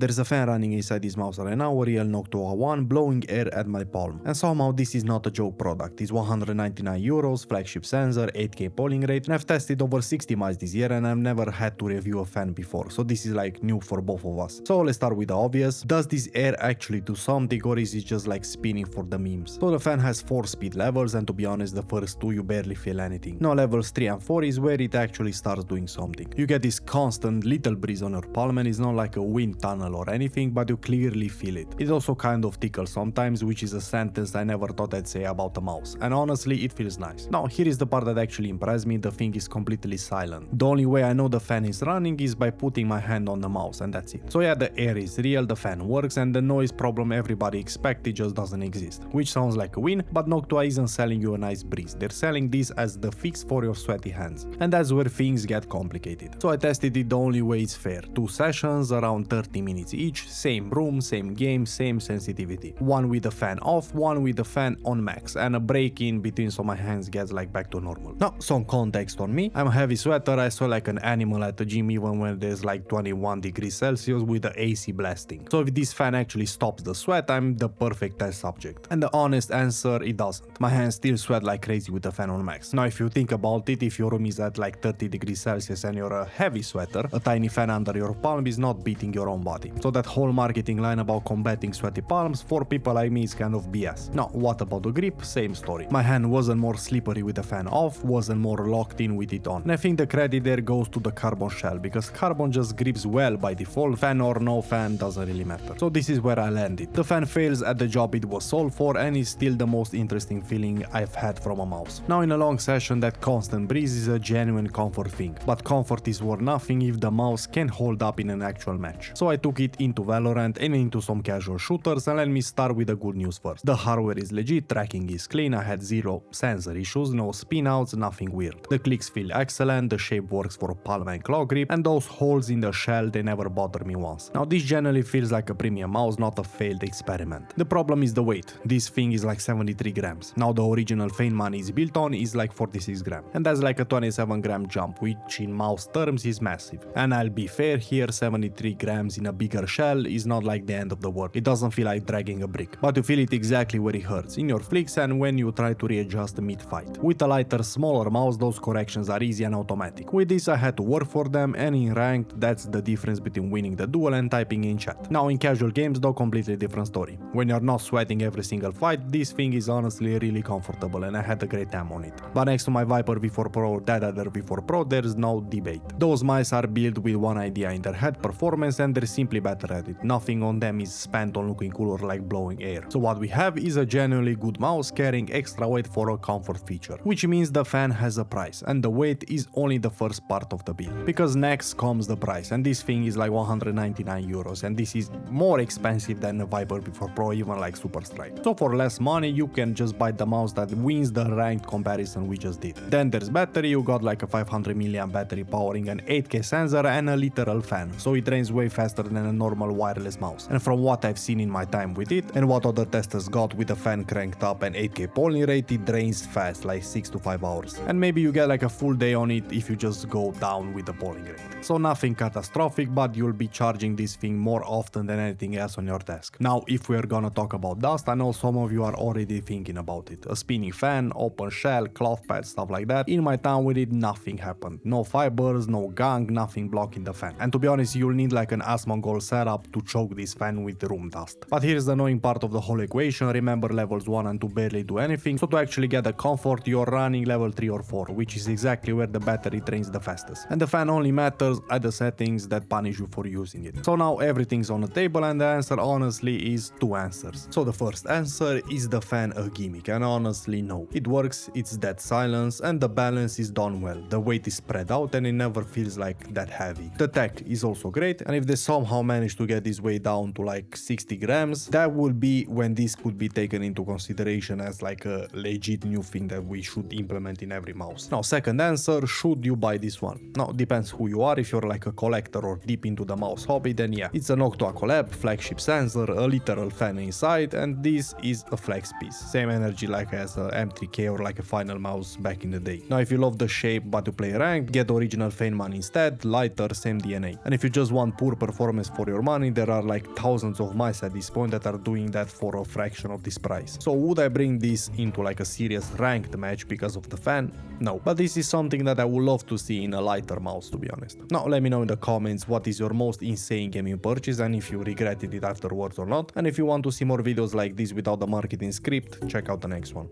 There's a fan running inside this mouse right now, a real Noctua one, blowing air at my palm. And somehow this is not a joke product. It's 199 euros, flagship sensor, 8K polling rate, and I've tested over 60 mice this year and I've never had to review a fan before, so this is like new for both of us. So let's start with the obvious. Does this air actually do something, or is it just like spinning for the memes? So the fan has 4 speed levels, and to be honest, the first 2 you barely feel anything. Now levels 3 and 4 is where it actually starts doing something. You get this constant little breeze on your palm, and it's not like a wind tunnel or anything, but you clearly feel it. It also kind of tickles sometimes, which is a sentence I never thought I'd say about a mouse, and honestly it feels nice. Now here is the part that actually impressed me. The thing is completely silent. The only way I know the fan is running is by putting my hand on the mouse, and that's it. So yeah, the air is real, the fan works, and the noise problem everybody expected just doesn't exist, which sounds like a win, but Noctua isn't selling you a nice breeze. They're selling this as the fix for your sweaty hands, and that's where things get complicated. So I tested it the only way it's fair. 2 sessions, around 30 minutes each, same room, same game, same sensitivity. One with the fan off, one with the fan on max, and a break in between so my hands gets like back to normal. Now, some context on me. I'm a heavy sweater, I sweat like an animal at the gym even when there's like 21 degrees Celsius with the AC blasting. So if this fan actually stops the sweat, I'm the perfect test subject. And the honest answer, it doesn't. My hands still sweat like crazy with the fan on max. Now if you think about it, if your room is at like 30 degrees Celsius and you're a heavy sweater, a tiny fan under your palm is not beating your own body. So that whole marketing line about combating sweaty palms for people like me is kind of BS. Now what about the grip? Same story. My hand wasn't more slippery with the fan off, wasn't more locked in with it on. And I think the credit there goes to the carbon shell, because carbon just grips well by default, fan or no fan doesn't really matter. So this is where I landed. The fan fails at the job it was sold for, and is still the most interesting feeling I've had from a mouse. Now in a long session, that constant breeze is a genuine comfort thing, but comfort is worth nothing if the mouse can hold up in an actual match. So I took it into Valorant and into some casual shooters, and let me start with the good news first. The hardware is legit, tracking is clean, I had 0 sensor issues, no spinouts, nothing weird. The clicks feel excellent, the shape works for palm and claw grip, and those holes in the shell, they never bother me once. Now this generally feels like a premium mouse, not a failed experiment. The problem is the weight. This thing is like 73 grams. Now the original Feynman is built on is like 46 grams, and that's like a 27 gram jump, which in mouse terms is massive. And I'll be fair here, 73 grams in a bigger shell is not like the end of the world. It doesn't feel like dragging a brick, but you feel it exactly where it hurts, in your flicks and when you try to readjust mid-fight. With a lighter, smaller mouse, those corrections are easy and automatic. With this I had to work for them, and in ranked, that's the difference between winning the duel and typing in chat. Now in casual games though, completely different story. When you're not sweating every single fight, this thing is honestly really comfortable and I had a great time on it. But next to my Viper V4 Pro or that other V4 Pro, there's no debate. Those mice are built with one idea in their head, performance, and they're simply better at it. Nothing on them is spent on looking cool or like blowing air. So what we have is a genuinely good mouse carrying extra weight for a comfort feature, which means the fan has a price, and the weight is only the first part of the bill. Because next comes the price, and this thing is like 199 euros, and this is more expensive than a Viper V4 Pro, even like Super Strike. So for less money, you can just buy the mouse that wins the ranked comparison we just did. Then there's battery. You got like a 500 mAh battery powering an 8K sensor and a literal fan, so it drains way faster than a normal wireless mouse. And from what I've seen in my time with it, and what other testers got with the fan cranked up and 8K polling rate, it drains fast, like 6 to 5 hours. And maybe you get like a full day on it if you just go down with the polling rate. So nothing catastrophic, but you'll be charging this thing more often than anything else on your desk. Now if we're gonna talk about dust, I know some of you are already thinking about it. A spinning fan, open shell, cloth pad, stuff like that. In my time with it, nothing happened. No fibers, no gunk, nothing blocking the fan. And to be honest, you'll need like an Asmongold setup to choke this fan with room dust. But here's the annoying part of the whole equation. Remember, levels 1 and 2 barely do anything, so to actually get the comfort, you're running level 3 or 4, which is exactly where the battery drains the fastest. And the fan only matters at the settings that punish you for using it. So now everything's on the table, and the answer honestly is 2 answers. So the first answer, is the fan a gimmick? And honestly no. It works, it's dead silence, and the balance is done well. The weight is spread out and it never feels like that heavy. The tech is also great, and if they somehow manage to get this weight down to like 60 grams, that would be when this could be taken into consideration as like a legit new thing that we should implement in every mouse. Now second answer, should you buy this one? Now depends who you are. If you're like a collector or deep into the mouse hobby, then yeah, it's a Noctua collab, flagship sensor, a literal fan inside, and this is a flex piece. Same energy like as a M3K or like a final mouse back in the day. Now if you love the shape but to play ranked, get the original Feynman instead, lighter, same DNA. And if you just want poor performance for your money. There are like thousands of mice at this point that are doing that for a fraction of this price. So would I bring this into like a serious ranked match because of the fan? No, but this is something that I would love to see in a lighter mouse, to be honest. Now let me know in the comments what is your most insane gaming purchase and if you regretted it afterwards or not. And if you want to see more videos like this without the marketing script, check out the next one.